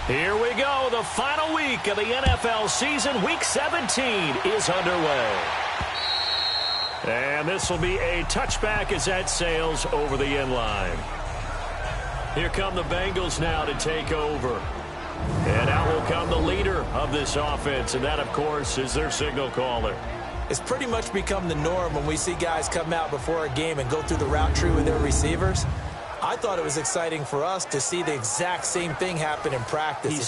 Here we go. The final week of the NFL season. Week 17 is underway. And this will be a touchback as that sails over the end line. Here come the Bengals now to take over. And out will come the leader of this offense. And that, of course, is their signal caller. It's pretty much become the norm when we see guys come out before a game and go through the route tree with their receivers. I thought it was exciting for us to see the exact same thing happen in practice. He's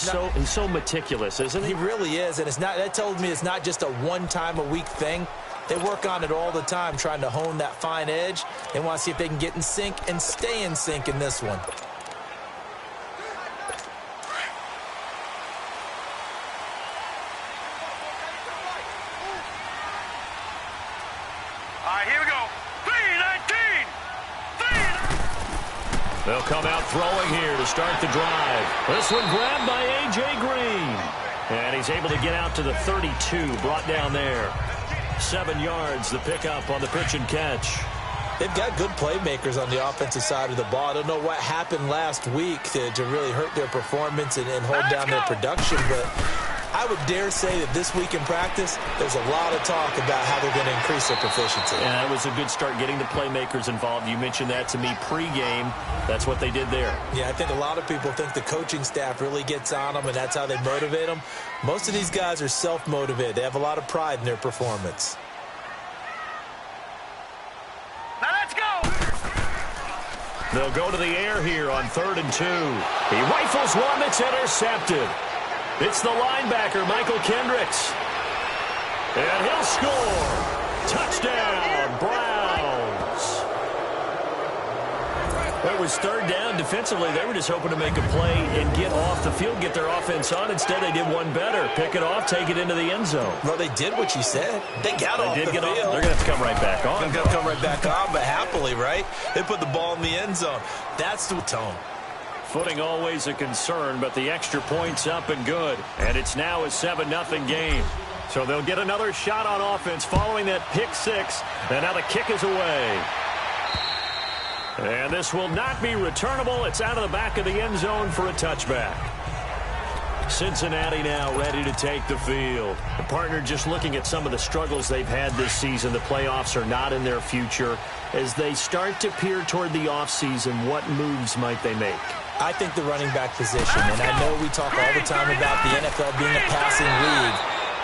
so meticulous, isn't he? He really is, and that told me it's not just a one-time-a-week thing. They work on it all the time, trying to hone that fine edge. They want to see if they can get in sync and stay in sync in this one. They'll come out throwing here to start the drive. This one grabbed by A.J. Green. And he's able to get out to the 32, brought down there. 7 yards, the pickup on the pitch and catch. They've got good playmakers on the offensive side of the ball. I don't know what happened last week to really hurt their performance and hold down their production, but I would dare say that this week in practice, there's a lot of talk about how they're going to increase their proficiency. And that was a good start getting the playmakers involved. You mentioned that to me pregame. That's what they did there. Yeah, I think a lot of people think the coaching staff really gets on them, and that's how they motivate them. Most of these guys are self-motivated. They have a lot of pride in their performance. Now let's go! They'll go to the air here on 3rd and 2. He rifles one that's intercepted. It's the linebacker, Michael Kendricks. And he'll score. Touchdown, Browns. It was 3rd down. Defensively, they were just hoping to make a play and get off the field, get their offense on. Instead, they did one better. Pick it off, take it into the end zone. Well, they did what you said. They got off the field. They're going to have to come right back on. They're going to come right back on, but happily, right? They put the ball in the end zone. That's the tone. Footing always a concern, but the extra point's up and good. And it's now a 7-0 game. So they'll get another shot on offense following that pick 6. And now the kick is away. And this will not be returnable. It's out of the back of the end zone for a touchback. Cincinnati now ready to take the field. The partner just looking at some of the struggles they've had this season. The playoffs are not in their future. As they start to peer toward the offseason, what moves might they make? I think the running back position, and I know we talk all the time about the NFL being a passing league,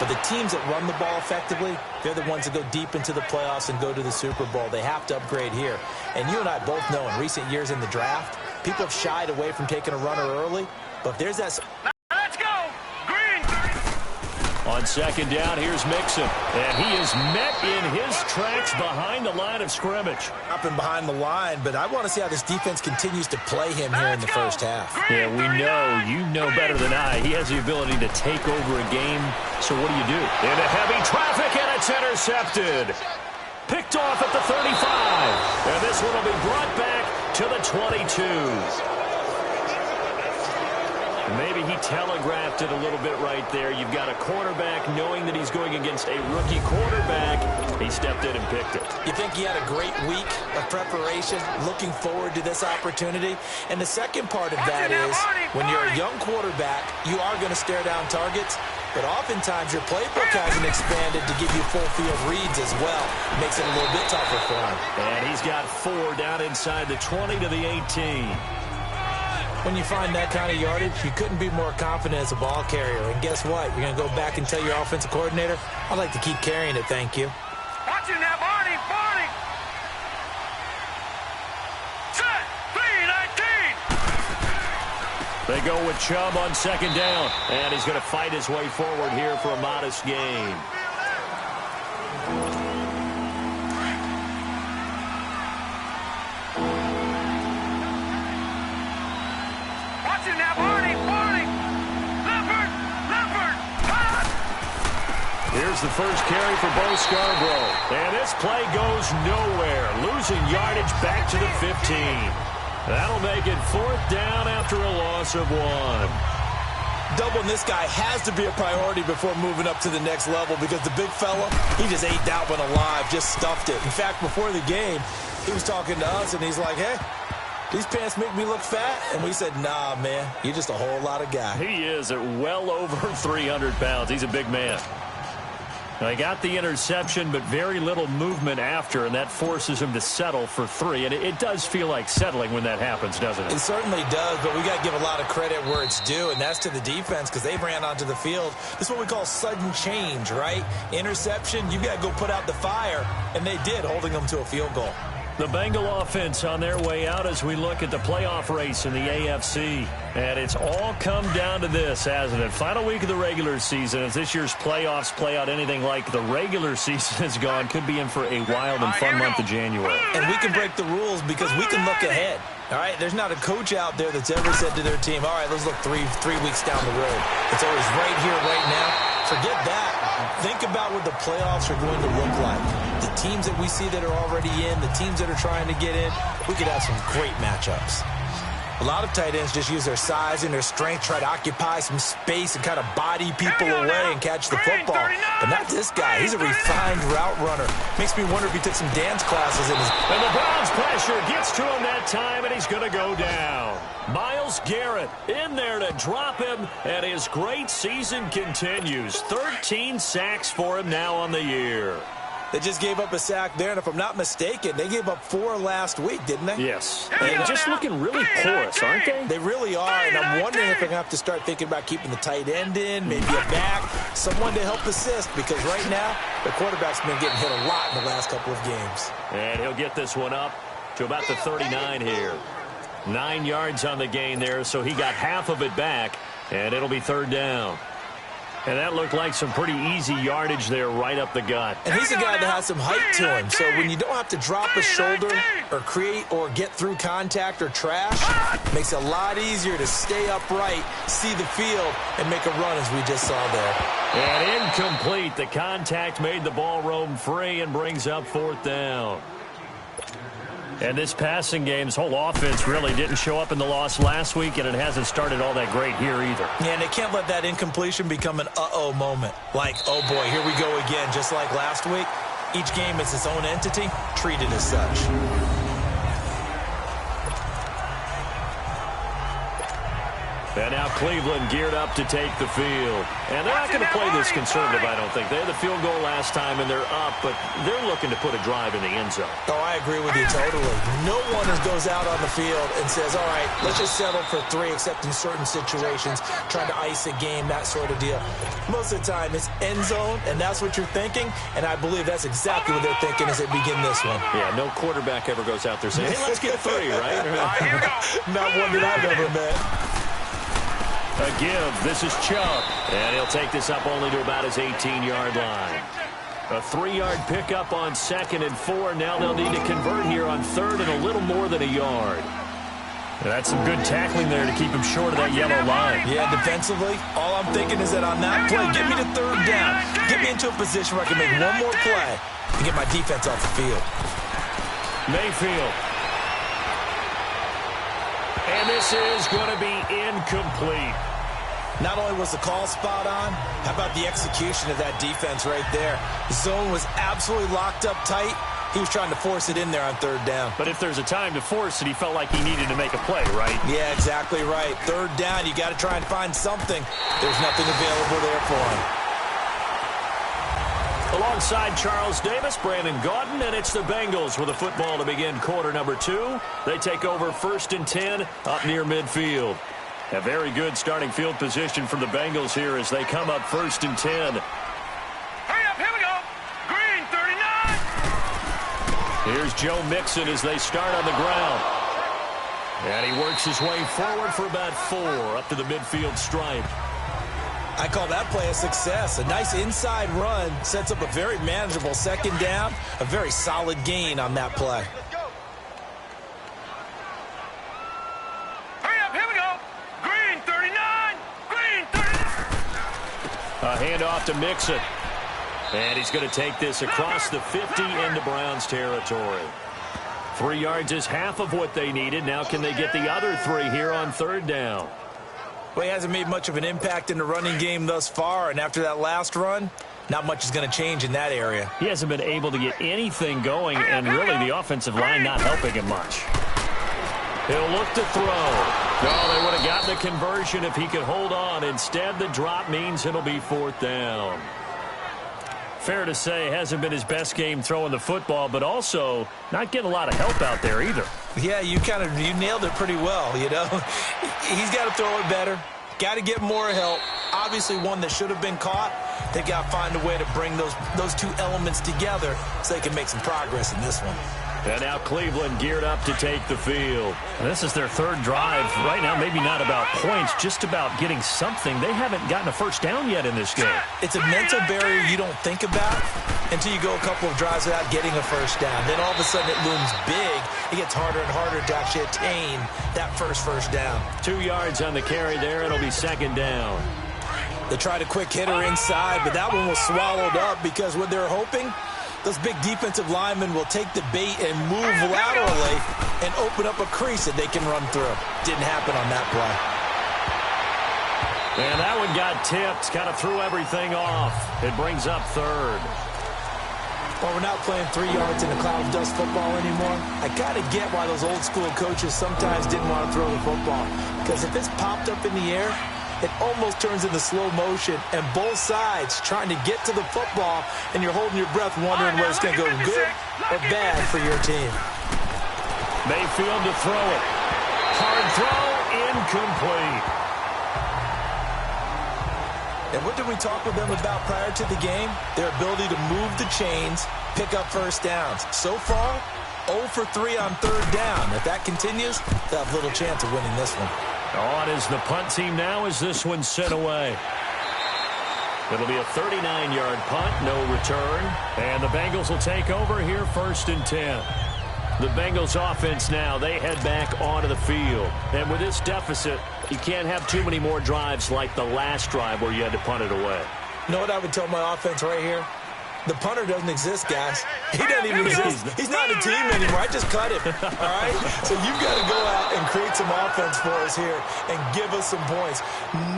but the teams that run the ball effectively, they're the ones that go deep into the playoffs and go to the Super Bowl. They have to upgrade here. And you and I both know in recent years in the draft, people have shied away from taking a runner early, but if there's that... Let's go! Green! On 2nd down, here's Mixon. And he is met in his tracks behind the line of scrimmage. Up and behind the line, but I want to see how this defense continues to play him here in the first half. Yeah, we know. You know better than I. He has the ability to take over a game. So what do you do? Into heavy traffic, and it's intercepted. Picked off at the 35. And this one will be brought back to the 22. Maybe he telegraphed it a little bit right there. You've got a quarterback knowing that he's going against a rookie quarterback. He stepped in and picked it. You think he had a great week of preparation, looking forward to this opportunity? And the second part of that is when you're a young quarterback, you are going to stare down targets, but oftentimes your playbook hasn't expanded to give you full field reads as well. It makes it a little bit tougher for him. And he's got 4 down inside the 20 to the 18. When you find that kind of yardage, you couldn't be more confident as a ball carrier. And guess what? You're going to go back and tell your offensive coordinator, I'd like to keep carrying it, thank you. Watch him now, Barney! Set! 3-19! They go with Chubb on 2nd down. And he's going to fight his way forward here for a modest gain. Here's the first carry for Bo Scarborough. And this play goes nowhere. Losing yardage back to the 15. That'll make it 4th down after a loss of 1. Doubling this guy has to be a priority before moving up to the next level because the big fella, he just ate that one alive, just stuffed it. In fact, before the game, he was talking to us, and he's like, hey, these pants make me look fat. And we said, nah, man, you're just a whole lot of guy. He is at well over 300 pounds. He's a big man. Now, he got the interception, but very little movement after, and that forces him to settle for 3. And it does feel like settling when that happens, doesn't it? It certainly does, but we got to give a lot of credit where it's due, and that's to the defense because they ran onto the field. This is what we call sudden change, right? Interception, you got to go put out the fire, and they did, holding them to a field goal. The Bengal offense on their way out as we look at the playoff race in the AFC. And it's all come down to this, hasn't it? Final week of the regular season. As this year's playoffs play out anything like the regular season has gone, could be in for a wild and fun month of January. And we can break the rules because we can look ahead. All right, there's not a coach out there that's ever said to their team, all right, let's look three weeks down the road. It's always right here, right now. Forget that. Think about what the playoffs are going to look like. The teams that we see that are already in, the teams that are trying to get in, we could have some great matchups. A lot of tight ends just use their size and their strength, try to occupy some space and kind of body people away and catch the football. But not this guy. He's a refined route runner. Makes me wonder if he took some dance classes in his... And the Browns pressure gets to him that time, and he's going to go down. Myles Garrett in there to drop him, and his great season continues. 13 sacks for him now on the year. They just gave up a sack there, and if I'm not mistaken, they gave up 4 last week, didn't they? Yes. And just looking really porous, aren't they? They really are, and I'm wondering if they're going to have to start thinking about keeping the tight end in, maybe a back, someone to help assist, because right now, the quarterback's been getting hit a lot in the last couple of games. And he'll get this one up to about the 39 here. 9 yards on the gain there, so he got half of it back, and it'll be 3rd down. And that looked like some pretty easy yardage there right up the gut. And he's a guy that has some height to him. So when you don't have to drop a shoulder or create or get through contact or trash, it makes it a lot easier to stay upright, see the field, and make a run as we just saw there. And incomplete. The contact made the ball roam free and brings up 4th down. And this passing game, this whole offense really didn't show up in the loss last week, and it hasn't started all that great here either. Yeah, and they can't let that incompletion become an uh-oh moment. Like, oh boy, here we go again, just like last week. Each game is its own entity, treated as such. And now Cleveland geared up to take the field. And they're not going to play this conservative, I don't think. They had the field goal last time, and they're up, but they're looking to put a drive in the end zone. Oh, I agree with you totally. No one goes out on the field and says, all right, let's just settle for 3, except in certain situations, trying to ice a game, that sort of deal. Most of the time, it's end zone, and that's what you're thinking, and I believe that's exactly what they're thinking as they begin this one. Yeah, no quarterback ever goes out there saying, hey, let's get 3, right? Here we go. Not one that I've ever met. A give. This is Chubb. And he'll take this up only to about his 18-yard line. A 3-yard pickup on 2nd and 4. Now they'll need to convert here on 3rd and a little more than a yard. And that's some good tackling there to keep him short of that yellow line. Yeah, defensively, all I'm thinking is that on that play, get me to 3rd down. Get me into a position where I can make one more play and get my defense off the field. Mayfield. And this is going to be incomplete. Not only was the call spot on, how about the execution of that defense right there? The zone was absolutely locked up tight. He was trying to force it in there on 3rd down. But if there's a time to force it, he felt like he needed to make a play, right? Yeah, exactly right. 3rd down, you got to try and find something. There's nothing available there for him. Alongside Charles Davis, Brandon Gaudin, and it's the Bengals with a football to begin quarter number 2. They take over 1st and 10 up near midfield. A very good starting field position for the Bengals here as they come up 1st and 10. Hurry up, here we go. Green, 39. Here's Joe Mixon as they start on the ground. And he works his way forward for about 4 up to the midfield stripe. I call that play a success. A nice inside run sets up a very manageable 2nd down. A very solid gain on that play. Hurry up, here we go. Green, 39. Green, 39. A handoff to Mixon. And he's going to take this across the 50 into Browns territory. 3 yards is half of what they needed. Now can they get the other 3 here on 3rd down? Well, he hasn't made much of an impact in the running game thus far, and after that last run, not much is going to change in that area. He hasn't been able to get anything going, and really the offensive line not helping him much. He'll look to throw. No, they would have gotten the conversion if he could hold on. Instead, the drop means it'll be 4th down. Fair to say, hasn't been his best game throwing the football, but also not getting a lot of help out there either. Yeah, you nailed it pretty well, you know. He's got to throw it better. Got to get more help. Obviously, one that should have been caught. They got to find a way to bring those two elements together so they can make some progress in this one. And now Cleveland geared up to take the field. And this is their 3rd drive. Right now, maybe not about points, just about getting something. They haven't gotten a first down yet in this game. It's a mental barrier you don't think about until you go a couple of drives without getting a first down. Then all of a sudden it looms big. It gets harder and harder to actually attain that first down. 2 yards on the carry there. It'll be 2nd down. They tried a quick hitter inside, but that one was swallowed up because what they're hoping, those big defensive linemen will take the bait and move laterally and open up a crease that they can run through. Didn't happen on that play. And that one got tipped, kind of threw everything off. It brings up 3rd. Well, we're not playing 3 yards in a cloud of dust football anymore. I got to get why those old school coaches sometimes didn't want to throw the football. Because if it's popped up in the air, it almost turns into slow motion, and both sides trying to get to the football, and you're holding your breath wondering whether it's going to go good or bad for your team. Mayfield to throw it. Hard throw, incomplete. And what did we talk with them about prior to the game? Their ability to move the chains, pick up first downs. So far, 0 for 3 on 3rd down. If that continues, they'll have little chance of winning this one. On is the punt team now as this one's sent away. It'll be a 39-yard punt, no return. And the Bengals will take over here 1st and 10. The Bengals offense now, they head back onto the field. And with this deficit, you can't have too many more drives like the last drive where you had to punt it away. You know what I would tell my offense right here? The punter doesn't exist, guys. He doesn't even exist. He's not a team anymore. I just cut him, all right? So you've got to go out and create some offense for us here and give us some points.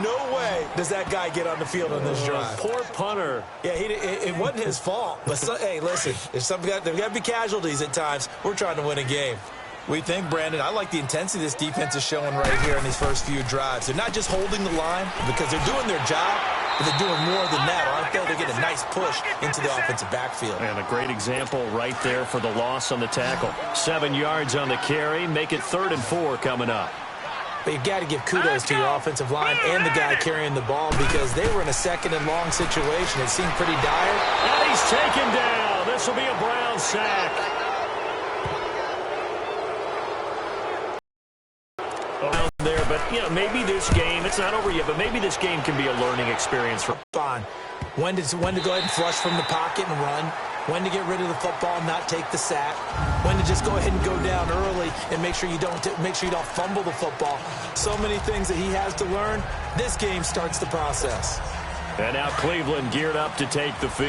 No way does that guy get on the field on this drive. Poor punter. Yeah, it wasn't his fault. But, hey, listen, there's got to be casualties at times. We're trying to win a game. We think, Brandon, I like the intensity this defense is showing right here in these first few drives. They're not just holding the line because they're doing their job, but they're doing more than that. I feel they get a nice push into the offensive backfield. And a great example right there for the loss on the tackle. 7 yards on the carry. Make it 3rd and 4 coming up. But you've got to give kudos to your offensive line and the guy carrying the ball because they were in a 2nd and long situation. It seemed pretty dire. And he's taken down. This will be a Brown sack. There, but you know, maybe this game, it's not over yet, but maybe this game can be a learning experience for Fine. When to go ahead and flush from the pocket and run, when to get rid of the football and not take the sack, when to just go ahead and go down early and make sure you don't fumble the football. So many things that he has to learn. This game starts the process. And now Cleveland geared up to take the field.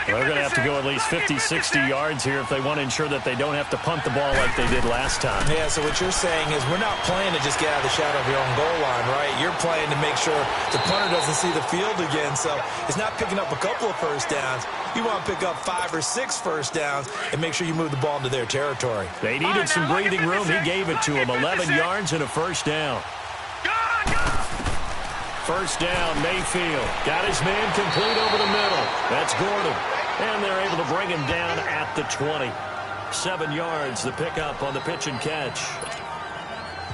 They're going to have to go at least 50, 60 yards here if they want to ensure that they don't have to punt the ball like they did last time. Yeah, so what you're saying is we're not playing to just get out of the shadow of your own goal line, right? You're playing to make sure the punter doesn't see the field again. So it's not picking up a couple of first downs. You want to pick up 5 or 6 first downs and make sure you move the ball into their territory. They needed some breathing room. He gave it to them. 11 yards and a first down. First down, Mayfield. Got his man complete over the middle. That's Gordon. And they're able to bring him down at the 20. 7 yards, the pickup on the pitch and catch.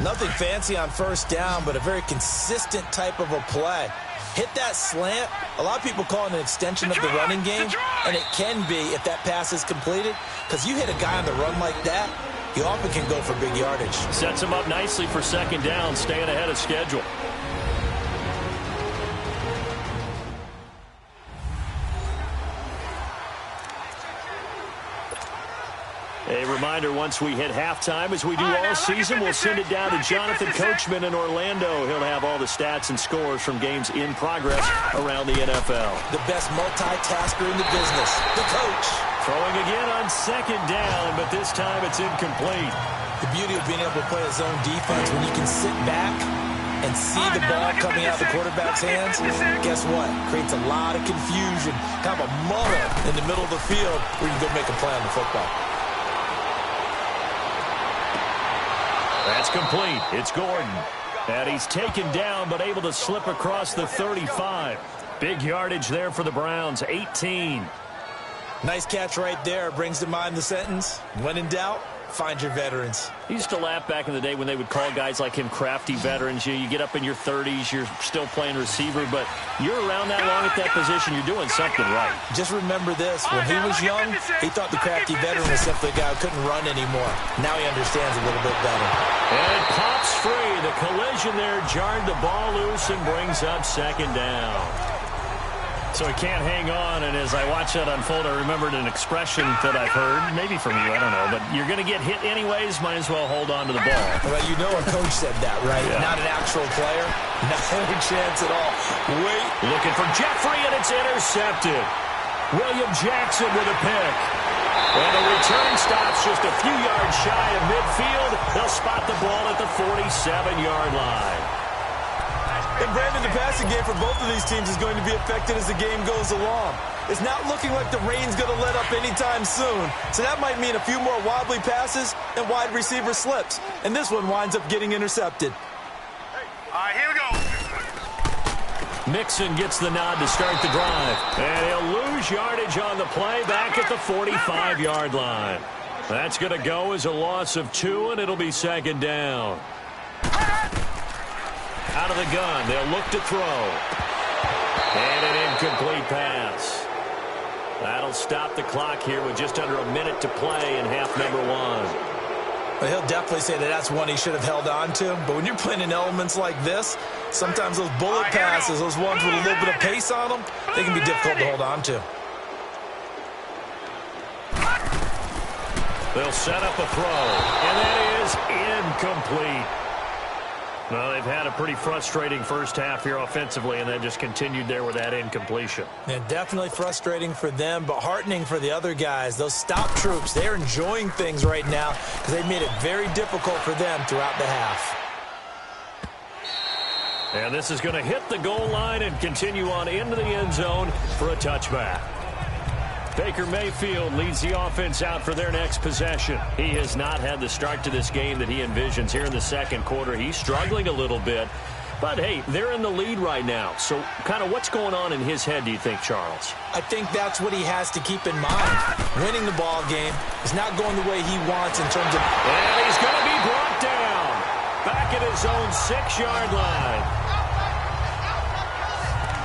Nothing fancy on first down, but a very consistent type of a play. Hit that slant. A lot of people call it an extension of the running game, and it can be if that pass is completed, because you hit a guy on the run like that, you often can go for big yardage. Sets him up nicely for second down, staying ahead of schedule. A reminder, once we hit halftime, as we do all season, we'll send it down to Jonathan Coachman in Orlando. He'll have all the stats and scores from games in progress around the NFL. The best multitasker in the business, the coach. Throwing again on second down, but this time it's incomplete. The beauty of being able to play a zone defense when you can sit back and see the ball coming out of the quarterback's hands, guess what? Creates a lot of confusion, kind of a muddle in the middle of the field where you can go make a play on the football. That's complete. It's Gordon. And he's taken down but able to slip across the 35. Big yardage there for the Browns, 18. Nice catch right there. Brings to mind the sentence, when in doubt, find your veterans. He used to laugh back in the day when they would call guys like him crafty veterans. You get up in your 30s, you're still playing receiver, but you're around that long at that position, you're doing something right. Just remember this, when he was young, he thought the crafty veteran was simply a guy who couldn't run anymore. Now he understands a little bit better. And it pops free. The collision there jarred the ball loose and brings up second down. So he can't hang on, and as I watch that unfold, I remembered an expression that I've heard, maybe from you, I don't know, but you're going to get hit anyways, might as well hold on to the ball. Well, you know a coach said that, right? Yeah. Not an actual player. Not any chance at all. Wait. Looking for Jeffrey, and it's intercepted. William Jackson with a pick. And the return stops just a few yards shy of midfield. They'll spot the ball at the 47-yard line. And Brandon, the passing game for both of these teams is going to be affected as the game goes along. It's not looking like the rain's going to let up anytime soon. So that might mean a few more wobbly passes and wide receiver slips. And this one winds up getting intercepted. All right, here we go. Mixon gets the nod to start the drive. And he'll lose yardage on the play back at the 45-yard line. That's going to go as a loss of 2, and it'll be second down. Out of the gun, they'll look to throw. And an incomplete pass. That'll stop the clock here with just under a minute to play in half number 1. Well, he'll definitely say that that's one he should have held on to. But when you're playing in elements like this, sometimes those bullet passes, those ones with a little bit of pace on them, they can be difficult to hold on to. They'll set up a throw, and that is incomplete. Well, they've had a pretty frustrating first half here offensively, and then just continued there with that incompletion. Yeah, definitely frustrating for them, but heartening for the other guys. Those stop troops, they're enjoying things right now because they've made it very difficult for them throughout the half. And this is going to hit the goal line and continue on into the end zone for a touchback. Baker Mayfield leads the offense out for their next possession. He has not had the start to this game that he envisions here in the second quarter. He's struggling a little bit. But, hey, they're in the lead right now. So kind of what's going on in his head, do you think, Charles? I think that's what he has to keep in mind. Winning the ball game is not going the way he wants in terms of... And he's going to be brought down back at his own 6-yard line.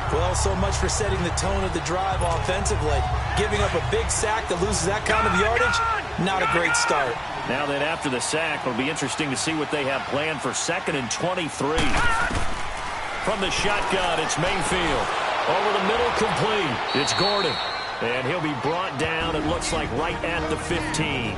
Well, so much for setting the tone of the drive offensively. Giving up a big sack that loses that kind of yardage, not a great start. Now then, after the sack, it'll be interesting to see what they have planned for 2nd and 23. From the shotgun, it's Mayfield. Over the middle, complete. It's Gordon. And he'll be brought down, it looks like, right at the 15.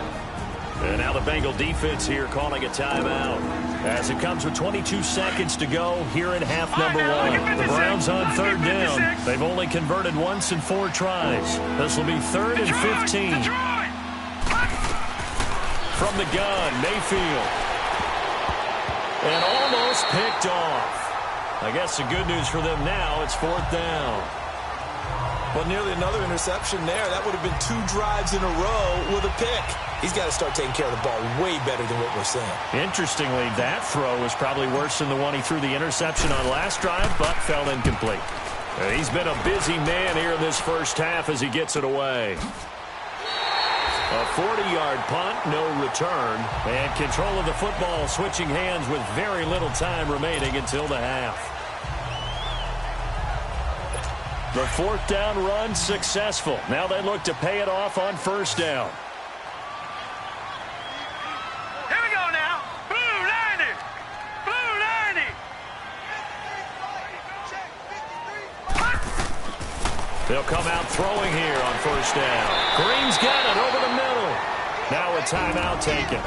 And now the Bengal defense here calling a timeout. As it comes with 22 seconds to go here in half number 1. The Browns on 3rd down. They've only converted once in 4 tries. This will be 3rd and 15. From the gun, Mayfield. And almost picked off. I guess the good news for them now, it's 4th down. Well, nearly another interception there. That would have been 2 drives in a row with a pick. He's got to start taking care of the ball way better than what we're seeing. Interestingly, that throw was probably worse than the one he threw the interception on last drive, but fell incomplete. And he's been a busy man here in this first half as he gets it away. A 40-yard punt, no return. And control of the football switching hands with very little time remaining until the half. The 4th down run successful. Now they look to pay it off on 1st down. Here we go now. Blue 90. Blue 90. They'll come out throwing here on 1st down. Green's got it over the middle. Now a timeout taken.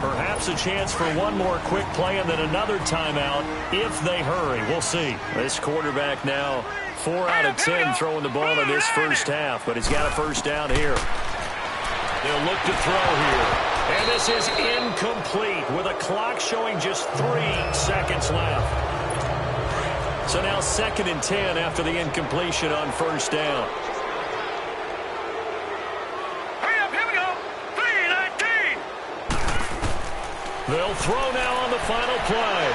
Perhaps a chance for one more quick play and then another timeout if they hurry. We'll see. This quarterback now 4 out of 10 throwing the ball in this first half, but he's got a 1st down here. They'll look to throw here. And this is incomplete with a clock showing just 3 seconds left. So now 2nd and 10 after the incompletion on 1st down. Hurry up, here we go. 3:19. They'll throw now on the final play.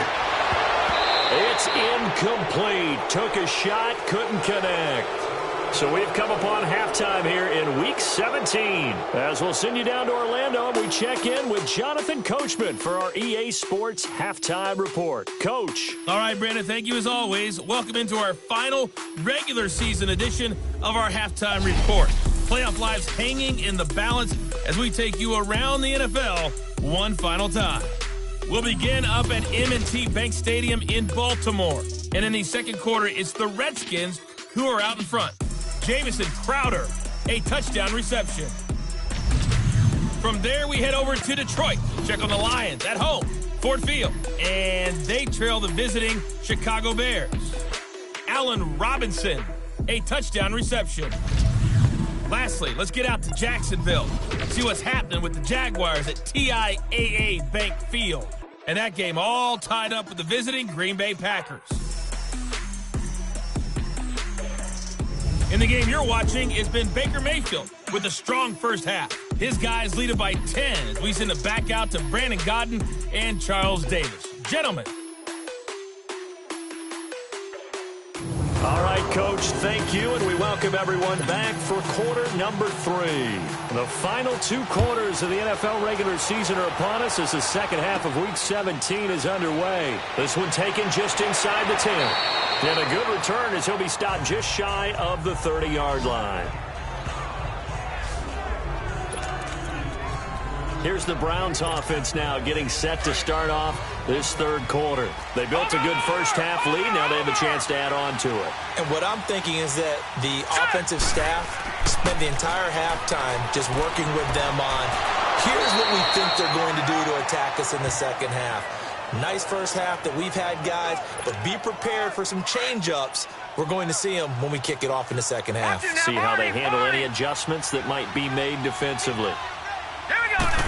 It's incomplete. Took a shot, couldn't connect. So we've come upon halftime here in Week 17. As we'll send you down to Orlando, and we check in with Jonathan Coachman for our EA Sports Halftime Report. Coach. All right, Brandon, thank you as always. Welcome into our final regular season edition of our Halftime Report. Playoff lives hanging in the balance as we take you around the NFL one final time. We'll begin up at M&T Bank Stadium in Baltimore. And in the second quarter, it's the Redskins who are out in front. Jamison Crowder, a touchdown reception. From there, we head over to Detroit. Check on the Lions at home, Ford Field. And they trail the visiting Chicago Bears. Allen Robinson, a touchdown reception. Lastly, let's get out to Jacksonville. See what's happening with the Jaguars at TIAA Bank Field. And that game all tied up with the visiting Green Bay Packers. In the game you're watching, it's been Baker Mayfield with a strong first half. His guys lead it by 10 as we send it back out to Brandon Godden and Charles Davis. Gentlemen. All right, Coach, thank you, and we welcome everyone back for quarter number 3. The final 2 quarters of the NFL regular season are upon us as the second half of Week 17 is underway. This one taken just inside the 10. And a good return as he'll be stopped just shy of the 30-yard line. Here's the Browns offense now getting set to start off this third quarter. They built a good first half lead. Now they have a chance to add on to it. And what I'm thinking is that the offensive staff spent the entire halftime just working with them on, here's what we think they're going to do to attack us in the second half. Nice first half that we've had, guys, but be prepared for some change-ups. We're going to see them when we kick it off in the second half. See how they handle any adjustments that might be made defensively. Here we go now.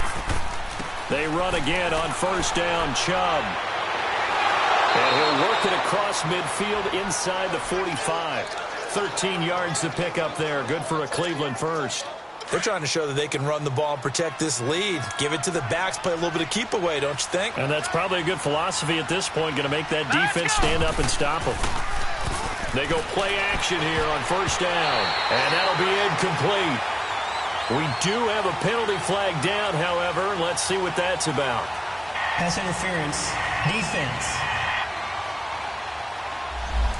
They run again on first down, Chubb. And he'll work it across midfield inside the 45. 13 yards to pick up there. Good for a Cleveland first. They're trying to show that they can run the ball and protect this lead. Give it to the backs, play a little bit of keep away, don't you think? And that's probably a good philosophy at this point, going to make that defense stand up and stop them. They go play action here on first down, and that'll be incomplete. We do have a penalty flag down, however. Let's see what that's about. Pass interference, defense.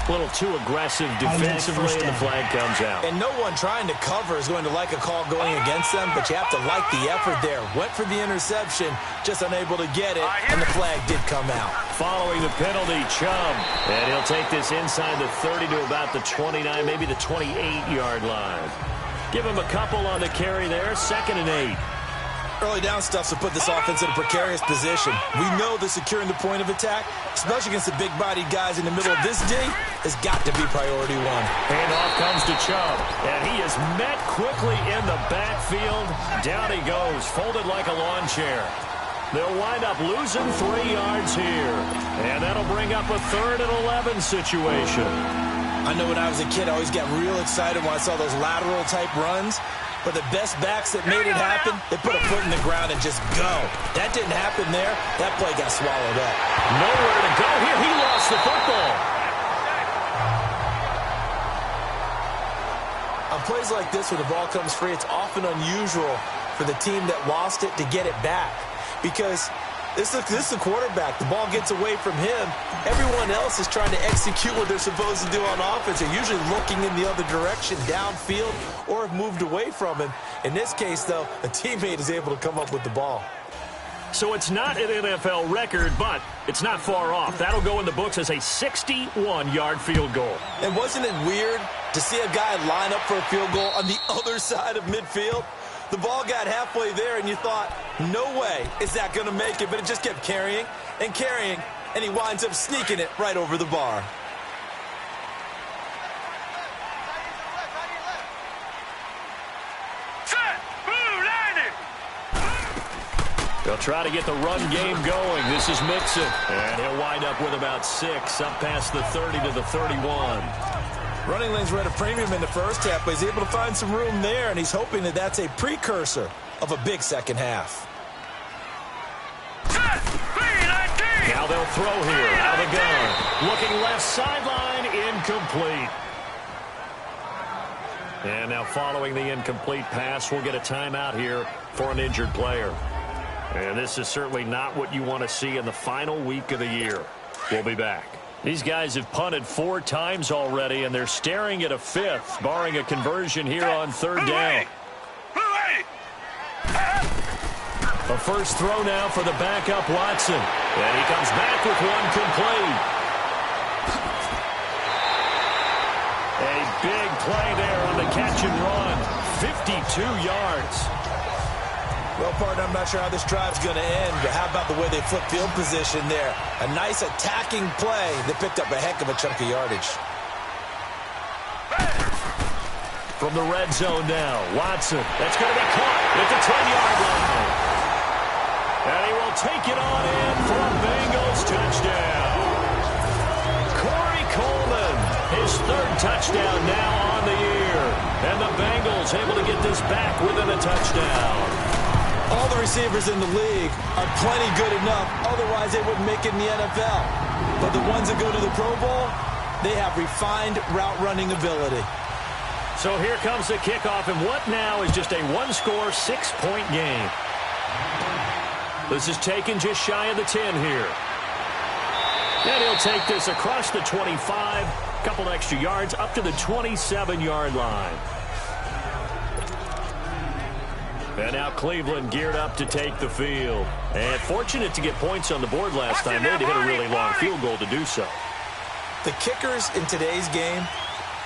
A little too aggressive defensively, and the flag comes out. And no one trying to cover is going to like a call going against them, but you have to like the effort there. Went for the interception, just unable to get it, and the flag did come out. Following the penalty, Chubb. And he'll take this inside the 30 to about the 29, maybe the 28-yard line. Give him a couple on the carry there, 2nd and 8. Early down stuff to put this offense in a precarious position. We know that securing the point of attack, especially against the big-bodied guys in the middle of this D, has got to be priority 1. Handoff comes to Chubb, and he is met quickly in the backfield. Down he goes, folded like a lawn chair. They'll wind up losing 3 yards here, and that'll bring up a 3rd and 11 situation. I know when I was a kid, I always got real excited when I saw those lateral-type runs. But the best backs that made it happen, they put a foot in the ground and just go. That didn't happen there. That play got swallowed up. Nowhere to go here. He lost the football. On plays like this where the ball comes free, it's often unusual for the team that lost it to get it back. Because this is the quarterback. The ball gets away from him. Everyone else is trying to execute what they're supposed to do on offense. They're usually looking in the other direction, downfield, or have moved away from him. In this case, though, a teammate is able to come up with the ball. So it's not an NFL record, but it's not far off. That'll go in the books as a 61-yard field goal. And wasn't it weird to see a guy line up for a field goal on the other side of midfield? The ball got halfway there, and you thought, no way is that going to make it. But it just kept carrying and carrying, and he winds up sneaking it right over the bar. Set, blue, landing. They'll try to get the run game going. This is Mixon, and he'll wind up with about 6, up past the 30 to the 31. Running lanes were at a premium in the first half, but he's able to find some room there, and he's hoping that that's a precursor of a big second half. Set. They'll throw here. Out of the gun. Looking left sideline. Incomplete. And now following the incomplete pass, we'll get a timeout here for an injured player. And this is certainly not what you want to see in the final week of the year. We'll be back. These guys have punted 4 times already, and they're staring at a 5th, barring a conversion here on 3rd down. A first throw now for the backup Watson. And he comes back with one complete. A big play there on the catch and run. 52 yards. Well, partner, I'm not sure how this drive's going to end, but how about the way they flip field position there? A nice attacking play that picked up a heck of a chunk of yardage. From the red zone now, Watson. That's going to be caught at the 10-yard line. And he will take it on in for a Bengals touchdown. Corey Coleman, his 3rd touchdown now on the year. And the Bengals able to get this back within a touchdown. All the receivers in the league are plenty good enough, otherwise they wouldn't make it in the NFL. But the ones that go to the Pro Bowl, they have refined route running ability. So here comes the kickoff, and what now is just a 1-score, 6-point game. This is taken just shy of the 10 here. And he'll take this across the 25, a couple extra yards, up to the 27-yard line. And now Cleveland geared up to take the field. And fortunate to get points on the board last time. They had to hit a really long field goal to do so. The kickers in today's game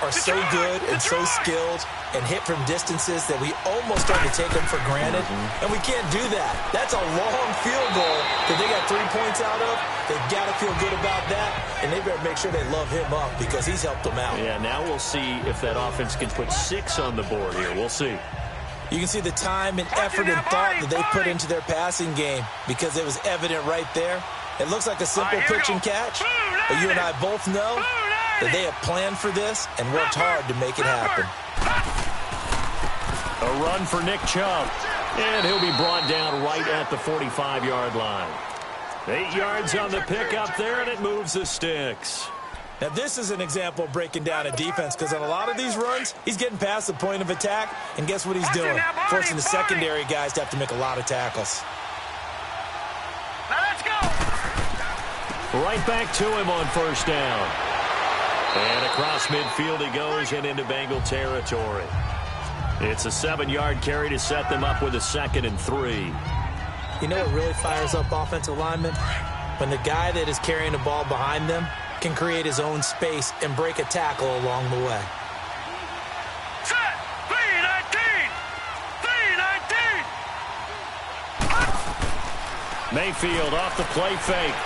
are so good and so skilled and hit from distances that we almost start to take them for granted. And we can't do that. That's a long field goal that they got 3 points out of. They've got to feel good about that. And they better make sure they love him up because he's helped them out. Yeah, now we'll see if that offense can put 6 on the board here. We'll see. You can see the time and effort and thought that they put into their passing game because it was evident right there. It looks like a simple pitch and catch, but you and I both know that they have planned for this and worked hard to make it happen. A run for Nick Chubb, and he'll be brought down right at the 45-yard line. 8 yards on the pickup there, and it moves the sticks. Now, this is an example of breaking down a defense because on a lot of these runs, he's getting past the point of attack, and guess what he's doing? Forcing the secondary guys to have to make a lot of tackles. Now let's go. Right back to him on 1st down. And across midfield he goes and into Bengal territory. It's a 7-yard carry to set them up with a 2nd and 3. You know what really fires up offensive linemen? When the guy that is carrying the ball behind them can create his own space and break a tackle along the way. Set. 3-19. 3-19. Mayfield off the play fake.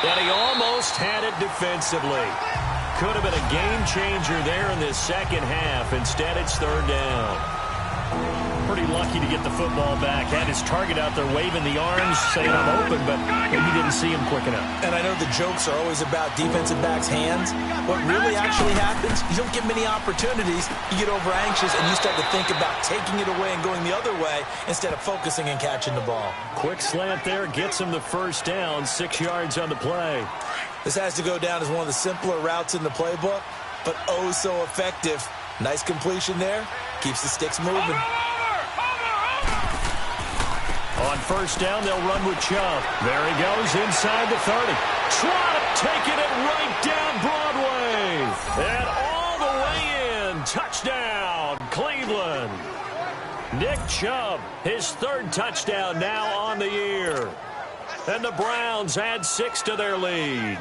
And he almost had it defensively. Could have been a game changer there in this second half. Instead, it's 3rd down. Pretty lucky to get the football back. Had his target out there waving the arms, saying I'm open, but maybe didn't see him quick enough. And I know the jokes are always about defensive backs' hands. What really actually happens, you don't get many opportunities. You get over anxious, and you start to think about taking it away and going the other way instead of focusing and catching the ball. Quick slant there, gets him the 1st down, 6 yards on the play. This has to go down as one of the simpler routes in the playbook, but oh so effective. Nice completion there. Keeps the sticks moving. On 1st down, they'll run with Chubb. There he goes inside the 30. Trot taking it right down Broadway. And all the way in. Touchdown, Cleveland. Nick Chubb, his 3rd touchdown now on the year. And the Browns add 6 to their lead.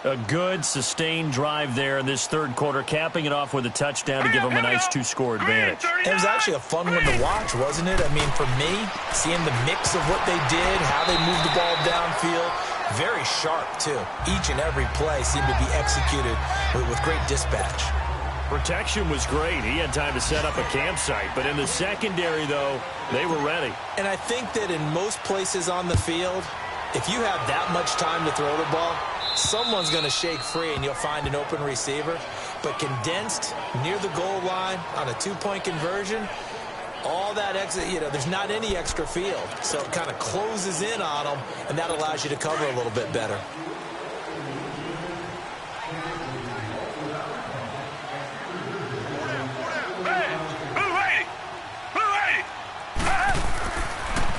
A good, sustained drive there in this 3rd quarter, capping it off with a touchdown to give them a nice 2-score advantage. It was actually a fun one to watch, wasn't it? I mean, for me, seeing the mix of what they did, how they moved the ball downfield, very sharp, too. Each and every play seemed to be executed with great dispatch. Protection was great. He had time to set up a campsite, but in the secondary, though, they were ready. And I think that in most places on the field, if you have that much time to throw the ball, someone's going to shake free and you'll find an open receiver. But condensed near the goal line on a 2-point conversion, all that extra, there's not any extra field. So it kind of closes in on them, and that allows you to cover a little bit better.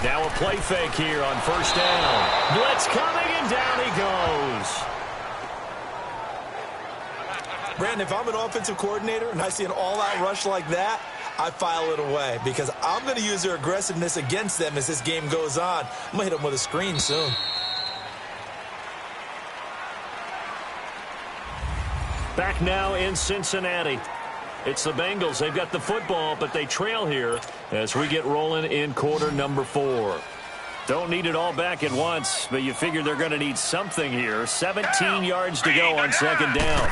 Now a play fake here on first down. Blitz coming, and down he goes. Brandon, if I'm an offensive coordinator and I see an all-out rush like that, I file it away because I'm going to use their aggressiveness against them as this game goes on. I'm going to hit them with a screen soon. Back now in Cincinnati. It's the Bengals. They've got the football, but they trail here as we get rolling in quarter number 4. Don't need it all back at once, but you figure they're going to need something here. 17 yards to go on second down.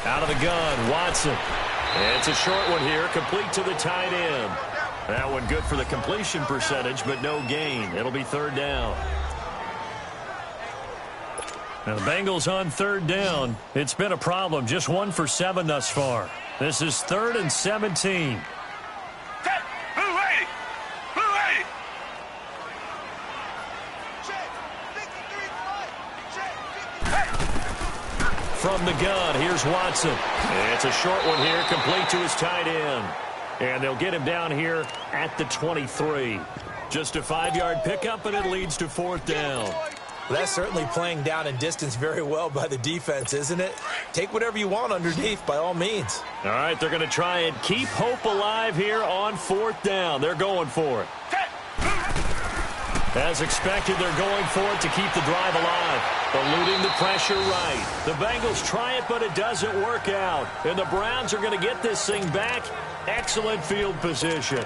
Out of the gun, Watson. It's a short one here, complete to the tight end. That one good for the completion percentage, but no gain. It'll be third down. Now the Bengals on third down. It's been a problem. Just 1 for 7 thus far. This is 3rd and 17. From the gun, here's Watson. It's a short one here, complete to his tight end. And they'll get him down here at the 23. Just a 5-yard pickup, and it leads to 4th down. Well, that's certainly playing down and distance very well by the defense, isn't it? Take whatever you want underneath, by all means. All right, they're going to try and keep hope alive here on 4th down. They're going for it. As expected, they're going for it to keep the drive alive. Eluding the pressure right. The Bengals try it, but it doesn't work out. And the Browns are going to get this thing back. Excellent field position.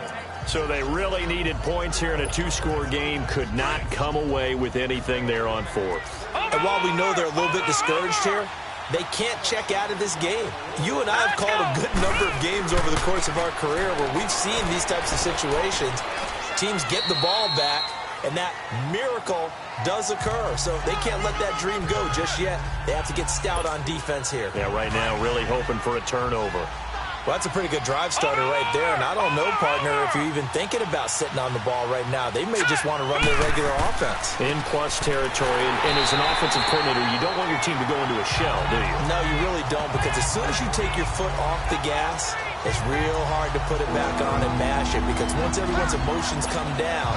So they really needed points here in a 2-score game. Could not come away with anything there on 4th. And while we know they're a little bit discouraged here, they can't check out of this game. You and I have called a good number of games over the course of our career where we've seen these types of situations. Teams get the ball back, and that miracle does occur. So they can't let that dream go just yet. They have to get stout on defense here. Yeah, right now really hoping for a turnover. Well, that's a pretty good drive starter right there. And I don't know, partner, if you're even thinking about sitting on the ball right now. They may just want to run their regular offense. In plus territory. And as an offensive coordinator, you don't want your team to go into a shell, do you? No, you really don't, because as soon as you take your foot off the gas, it's real hard to put it back on and mash it, because once everyone's emotions come down,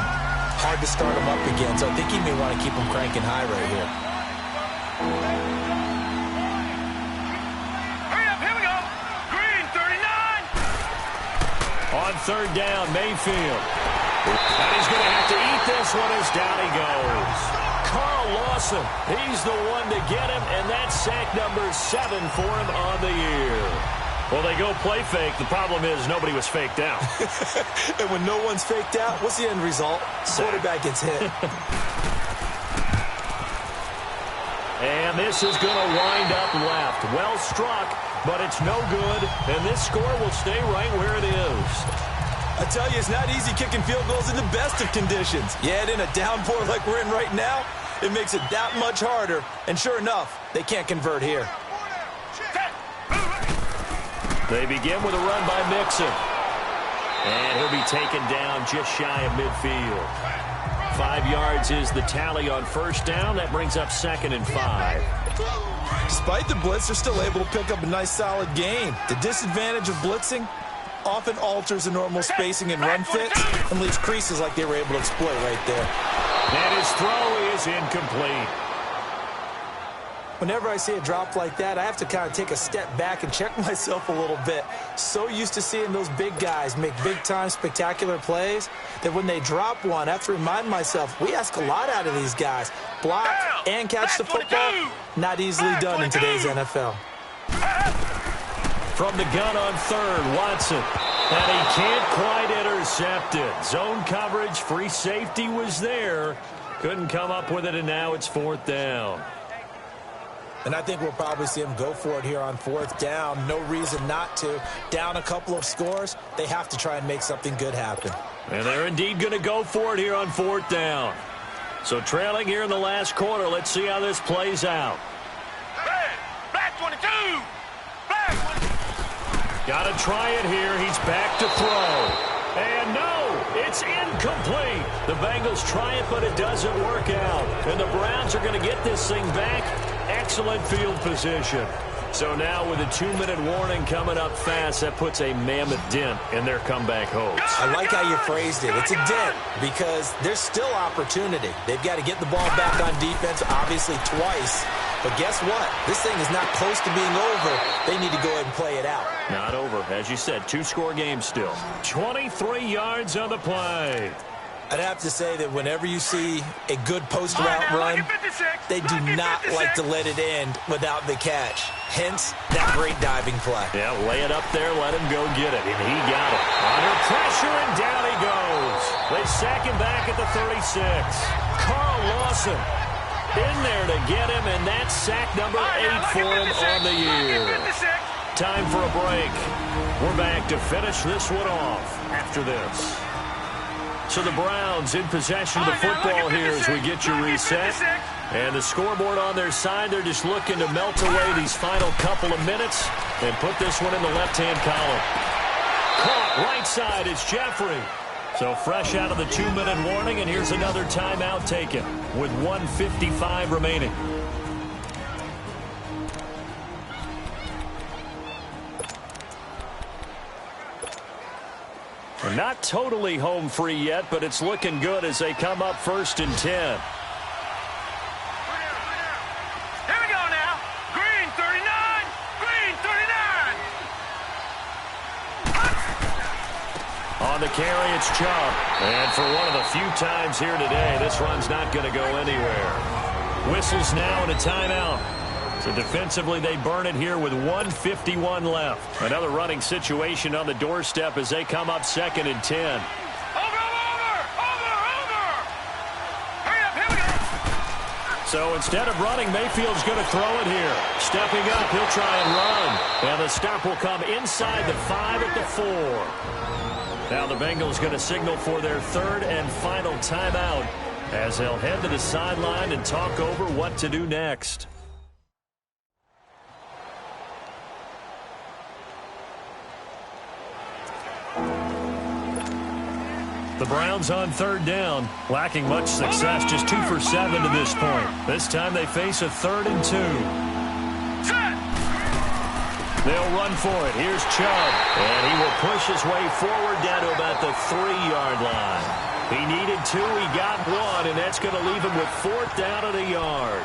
hard to start them up again. So I think he may want to keep them cranking high right here. On third down, Mayfield. And he's going to have to eat this one as down he goes. Carl Lawson, he's the one to get him, and that's sack number 7 for him on the year. Well, they go play fake. The problem is nobody was faked out. And when no one's faked out, what's the end result? Quarterback gets hit. And this is going to wind up left. Well struck, but it's no good. And this score will stay right where it is. I tell you, it's not easy kicking field goals in the best of conditions. Yet in a downpour like we're in right now, it makes it that much harder. And sure enough, they can't convert here. They begin with a run by Mixon. And he'll be taken down just shy of midfield. 5 yards is the tally on first down. That brings up 2nd and 5. Despite the blitz, they're still able to pick up a nice, solid gain. The disadvantage of blitzing often alters the normal spacing and run fits and leaves creases like they were able to exploit right there. And his throw is incomplete. Whenever I see a drop like that, I have to kind of take a step back and check myself a little bit. So used to seeing those big guys make big-time, spectacular plays that when they drop one, I have to remind myself, we ask a lot out of these guys. Block and catch the football, not easily done in today's NFL. From the gun on third, Watson. And he can't quite intercept it. Zone coverage, free safety was there. Couldn't come up with it, and now it's 4th down. And I think we'll probably see him go for it here on 4th down. No reason not to. Down a couple of scores, they have to try and make something good happen. And they're indeed going to go for it here on 4th down. So trailing here in the last quarter, let's see how this plays out. Black 22! Black 22! Got to try it here. He's back to throw. And no, it's incomplete. The Bengals try it, but it doesn't work out. And the Browns are going to get this thing back. Excellent field position. So now with a 2-minute warning coming up fast, that puts a mammoth dent in their comeback hopes. I like how you phrased it. It's a dent because there's still opportunity. They've got to get the ball back on defense, obviously twice. But guess what? This thing is not close to being over. They need to go ahead and play it out. Not over. As you said, 2-score game still. 23 yards on the play. I'd have to say that whenever you see a good post route run, they do not like to let it end without the catch. Hence, that great diving play. Yeah, lay it up there, let him go get it. And he got it. Under pressure, and down he goes. They sack him back at the 36. Carl Lawson in there to get him, and that's sack number 8 for him on the year. Time for a break. We're back to finish this one off after this. So the Browns in possession of the football here as we get you reset. And the scoreboard on their side, they're just looking to melt away these final couple of minutes and put this one in the left-hand column. Caught right side, it's Jeffrey. So fresh out of the 2-minute warning, and here's another timeout taken with 1:55 remaining. Not totally home free yet, but it's looking good as they come up 1st and 10. Here we go now. Green 39. Green 39. On the carry, it's Chubb. And for one of the few times here today, this run's not going to go anywhere. Whistles now and a timeout. So defensively, they burn it here with 1:51 left. Another running situation on the doorstep as they come up 2nd and 10. Over. Hurry up, here we go. So instead of running, Mayfield's going to throw it here. Stepping up, he'll try and run. And the stop will come inside the 5 at the 4. Now the Bengals going to signal for their 3rd and final timeout as they'll head to the sideline and talk over what to do next. The Browns on 3rd down, lacking much success, just 2 for 7 to this point. This time they face a 3rd and 2. They'll run for it. Here's Chubb, and he will push his way forward down to about the 3-yard line. He needed 2, he got 1, and that's going to leave him with 4th down at a yard.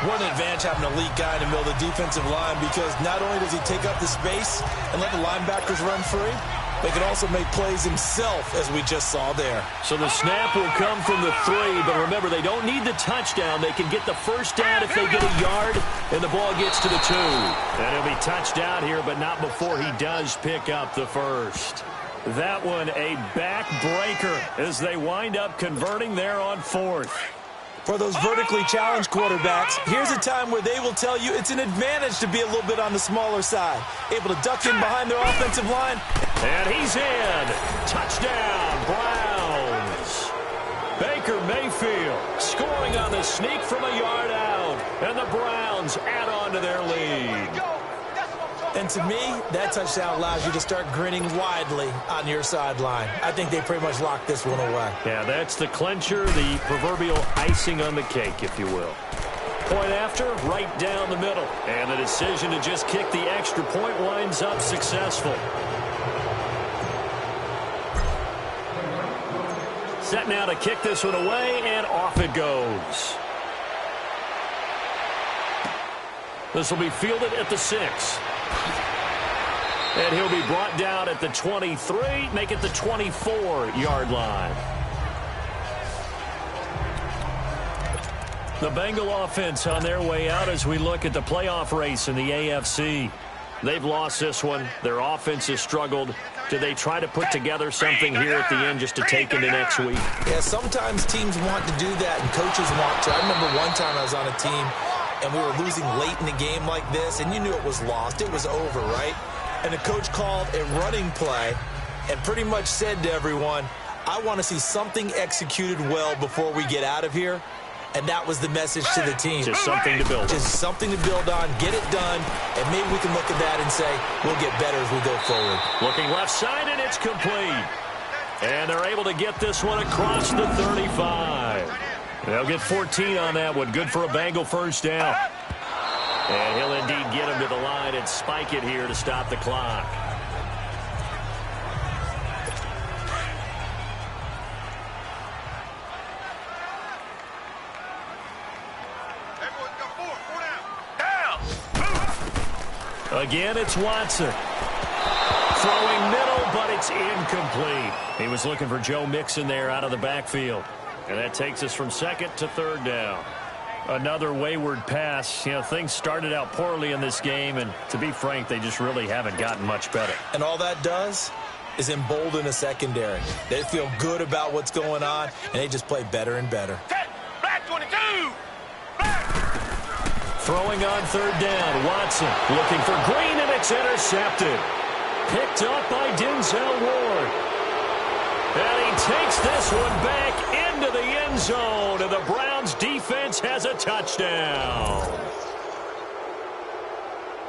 What an advantage having an elite guy in the middle of the defensive line, because not only does he take up the space and let the linebackers run free, but he can also make plays himself, as we just saw there. So the snap will come from the 3, but remember, they don't need the touchdown. They can get the 1st down if they get a yard, and the ball gets to the 2. And he'll be touched out here, but not before he does pick up the 1st. That one a backbreaker as they wind up converting there on 4th. For those vertically challenged quarterbacks, here's a time where they will tell you it's an advantage to be a little bit on the smaller side. Able to duck in behind their offensive line. And he's in. Touchdown, Browns. Baker Mayfield scoring on the sneak from a yard out. And the Browns add on to their lead. And to me, that touchdown allows you to start grinning widely on your sideline. I think they pretty much locked this one away. Yeah, that's the clincher, the proverbial icing on the cake, if you will. Point after, right down the middle. And the decision to just kick the extra point winds up successful. Set now to kick this one away, and off it goes. This will be fielded at the 6. And he'll be brought down at the 23, make it the 24-yard line. The Bengal offense on their way out as we look at the playoff race in the AFC. They've lost this one. Their offense has struggled. Do they try to put together something here at the end just to take into next week? Yeah, sometimes teams want to do that and coaches want to. I remember one time I was on a team and we were losing late in the game like this, and you knew it was lost. It was over, right? And the coach called a running play and pretty much said to everyone, I want to see something executed well before we get out of here. And that was the message to the team. Just something to build. Just something to build on, get it done, and maybe we can look at that and say, we'll get better as we go forward. Looking left side, and it's complete. And they're able to get this one across the 35. They'll get 14 on that one. Good for a Bengal first down. And he'll indeed get him to the line and spike it here to stop the clock. Again, it's Watson. Throwing middle, but it's incomplete. He was looking for Joe Mixon there out of the backfield. And that takes us from second to third down. Another wayward pass. You know, things started out poorly in this game, and to be frank, they just really haven't gotten much better. And all that does is embolden a secondary. They feel good about what's going on, and they just play better and better. Black 22! Throwing on third down, Watson looking for Green, and it's intercepted. Picked up by Denzel Ward. And he takes this one back into the end zone, and the Browns defense has a touchdown.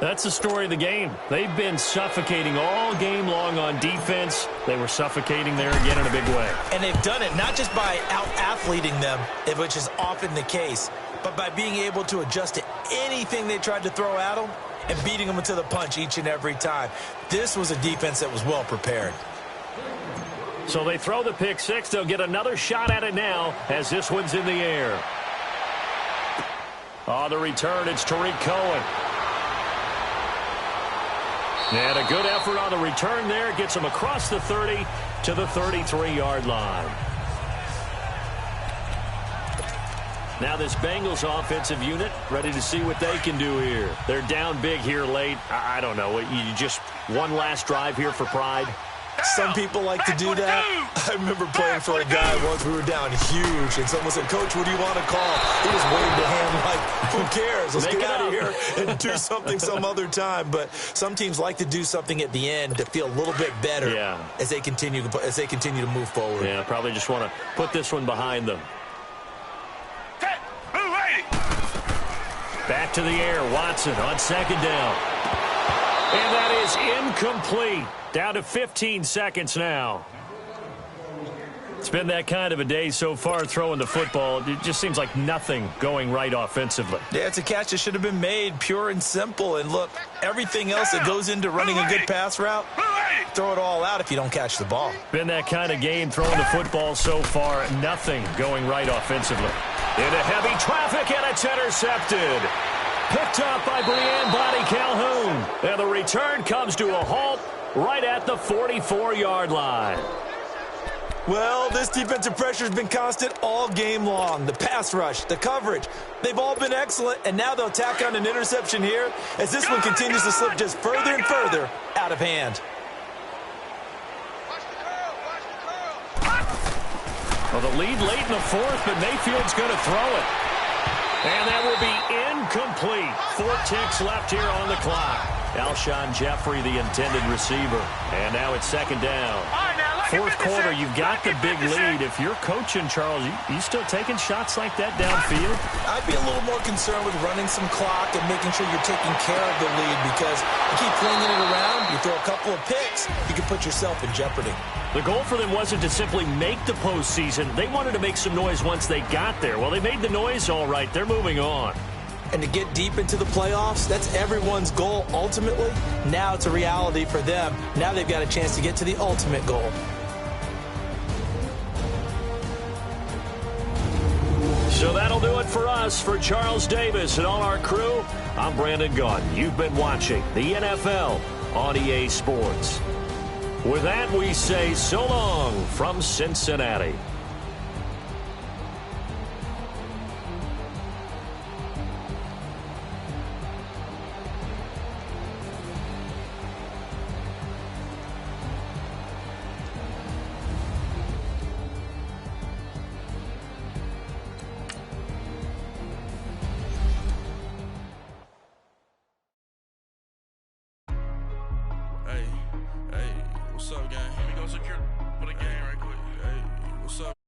That's the story of the game. They've been suffocating all game long on defense. They were suffocating there again in a big way. And they've done it not just by out-athleting them, which is often the case, but by being able to adjust to anything they tried to throw at them and beating them to the punch each and every time. This was a defense that was well prepared. So they throw the pick six. They'll get another shot at it now as this one's in the air. On the return, it's Tariq Cohen. And a good effort on the return there. Gets him across the 30 to the 33-yard line. Now this Bengals offensive unit ready to see what they can do here. They're down big here late. I don't know. You just one last drive here for pride? Some people like to do that. I remember playing for a guy once. We were down huge, and someone said, "Coach, what do you want to call?" He just waved a hand like, who cares? Let's get out of here and do something some other time. But some teams like to do something at the end to feel a little bit better as they continue to move forward. Yeah, probably just want to put this one behind them. Back to the air, Watson on second down. And that is incomplete. Down to 15 seconds now. It's been that kind of a day so far throwing the football. It just seems like nothing going right offensively. Yeah, it's a catch that should have been made, pure and simple. And look, everything else that goes into running a good pass route, throw it all out if you don't catch the ball. Been that kind of game throwing the football so far. Nothing going right offensively. Into heavy traffic, and it's intercepted. Picked up by Brian Body Calhoun. And the return comes to a halt right at the 44-yard line. Well, this defensive pressure has been constant all game long. The pass rush, the coverage, they've all been excellent, and now they'll tack on an interception here as this one continues to slip just further and further out of hand. Well, the lead late in the fourth, but Mayfield's going to throw it. And that will be incomplete. 4 ticks left here on the clock. Alshon Jeffrey, the intended receiver. And now it's second down. Fourth quarter, you've got the big lead. If you're coaching, Charles, you still taking shots like that downfield? I'd be a little more concerned with running some clock and making sure you're taking care of the lead, because you keep flinging it around, you throw a couple of picks, you can put yourself in jeopardy. The goal for them wasn't to simply make the postseason. They wanted to make some noise once they got there. Well, they made the noise all right. They're moving on. And to get deep into the playoffs, that's everyone's goal ultimately. Now it's a reality for them. Now they've got a chance to get to the ultimate goal. So that'll do it for us. For Charles Davis and all our crew, I'm Brandon Gaudin. You've been watching the NFL on EA Sports. With that, we say so long from Cincinnati. What's up, gang? Let me go secure for the game right quick. Hey, what's up?